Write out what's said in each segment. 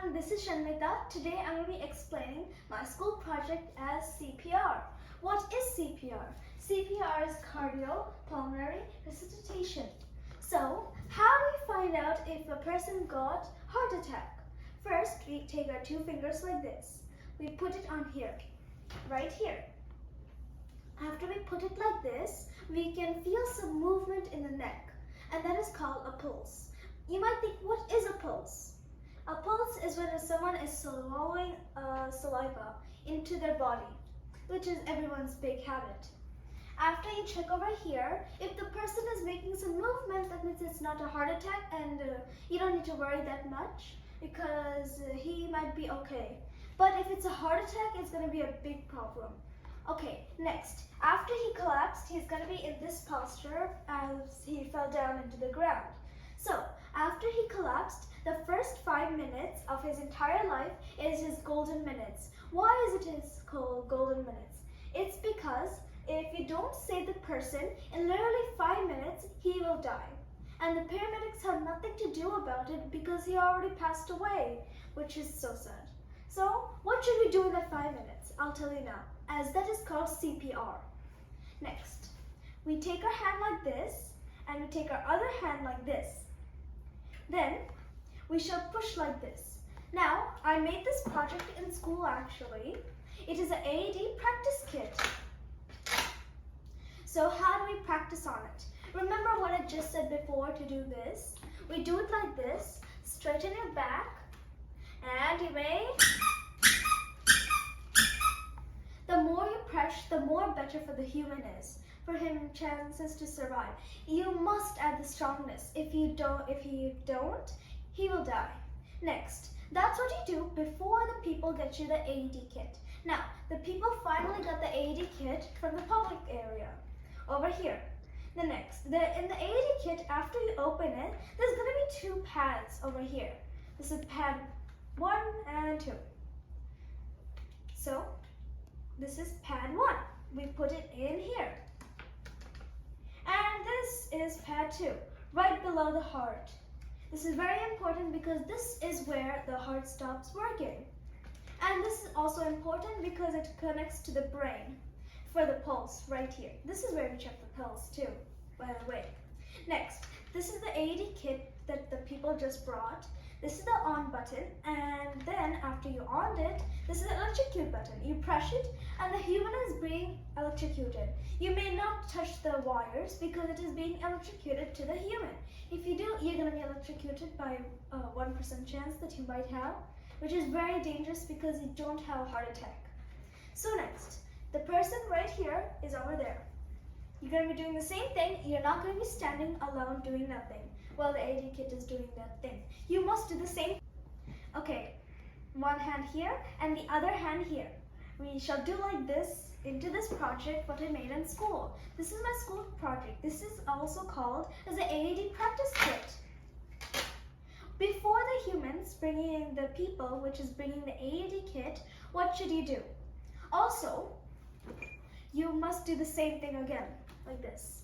everyone, this is Shanmitha. Today I'm going to be explaining my school project as CPR. What is CPR? CPR is cardiopulmonary resuscitation. So, how do we find out if a person got heart attack? First, we take our two fingers like this. We put it on here, right here. After we put it like this, we can feel some movement in the neck, and that is called a pulse. You might think, what is a pulse? A pulse is when someone is swallowing saliva into their body, which is everyone's big habit. After you check over here, if the person is making some movement, that means it's not a heart attack, and you don't need to worry that much because he might be okay. But if it's a heart attack, it's going to be a big problem. Okay, next, after he collapsed, he's going to be in this posture as he fell down into the ground. So, after he collapsed, the first 5 minutes of his entire life is his golden minutes. Why is it called golden minutes? It's because if you don't save the person, in literally 5 minutes, he will die. And the paramedics have nothing to do about it because he already passed away, which is so sad. So, what should we do in that 5 minutes? I'll tell you now, as that is called CPR. Next, we take our hand like this, and we take our other hand like this. Then, we shall push like this. Now, I made this project in school actually. It is an AED practice kit. So how do we practice on it? Remember what I just said before to do this? We do it like this, straighten your back, and you may... The more you press, the more better for the human is. For him chances to survive. You must add the strongness. If you don't, he will die. Next, that's what you do before the people get you the AED kit. Now, the people finally got the AED kit from the public area, over here. The next, in the AED kit, after you open it, there's going to be 2 pads over here. This is pad 1 and 2. So, this is pad 1. We put it in here. And this is pad 2, right below the heart. This is very important because this is where the heart stops working. And this is also important because it connects to the brain for the pulse right here. This is where we check the pulse too, by the way. Next, this is the AED kit that the people just brought. This is the on button, and then after you on it, this is the electrocute button. You press it and the human is being electrocuted. You may not touch the wires because it is being electrocuted to the human. If you do, you're going to be electrocuted by a 1% chance that you might have, which is very dangerous because you don't have a heart attack. So next, the person right here is over there. You're going to be doing the same thing. You're not going to be standing alone doing nothing while the AED kit is doing that thing. You must do the same. Okay, one hand here and the other hand here. We shall do like this into this project what I made in school. This is my school project. This is also called as the AED practice kit. Before the humans bringing in the people, which is bringing the AED kit, what should you do? Also, you must do the same thing again, like this.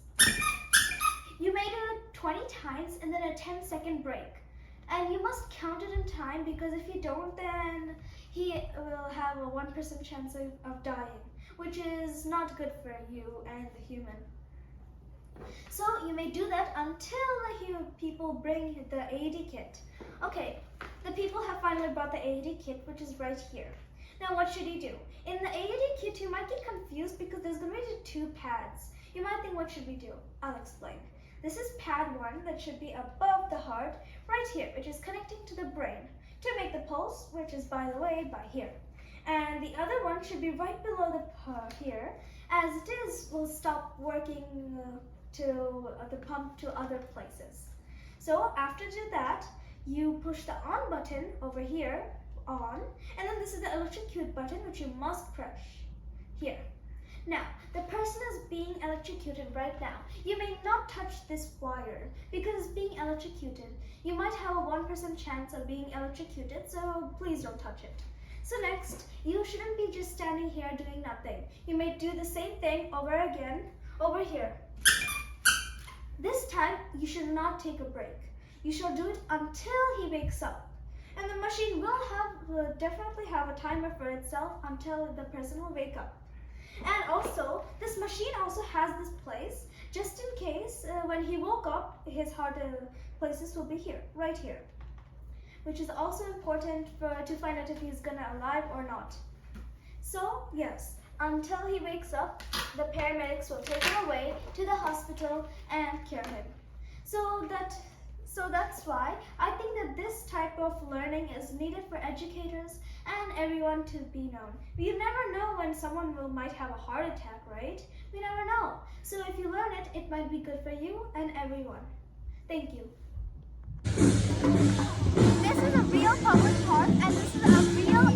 You may do it 20 times and then a 10-second break. And you must count it in time because if you don't, then he will have a 1% chance of dying, which is not good for you and the human. So you may do that until the people bring the AED kit. Okay, the people have finally brought the AED kit, which is right here. Now what should you do? In the AED kit, you might get confused because there's going to be 2 pads. You might think, what should we do? I'll explain. This is pad 1 that should be above the heart, right here, which is connecting to the brain to make the pulse, which is, by the way, by here. And the other one should be right below the here, as it is will stop working to the pump to other places. So after do that, you push the on button over here, on, and then this is the electrocute button, which you must press here. Now, the person is being electrocuted right now. You may not touch this wire because it's being electrocuted. You might have a 1% chance of being electrocuted, so please don't touch it. So next, you shouldn't be just standing here doing nothing. You may do the same thing over again, over here. This time, you should not take a break. You shall do it until he wakes up. And the machine will definitely have a timer for itself until the person will wake up. And also, this machine also has this place just in case when he woke up, his heart places will be here, right here, which is also important to find out if he's gonna alive or not. So yes, until he wakes up, the paramedics will take him away to the hospital and cure him. So that's why I think that this type of learning is needed for educators and everyone to be known. You never know when someone might have a heart attack, right? We never know. So if you learn it, it might be good for you and everyone. Thank you. This is a real public park and this is a real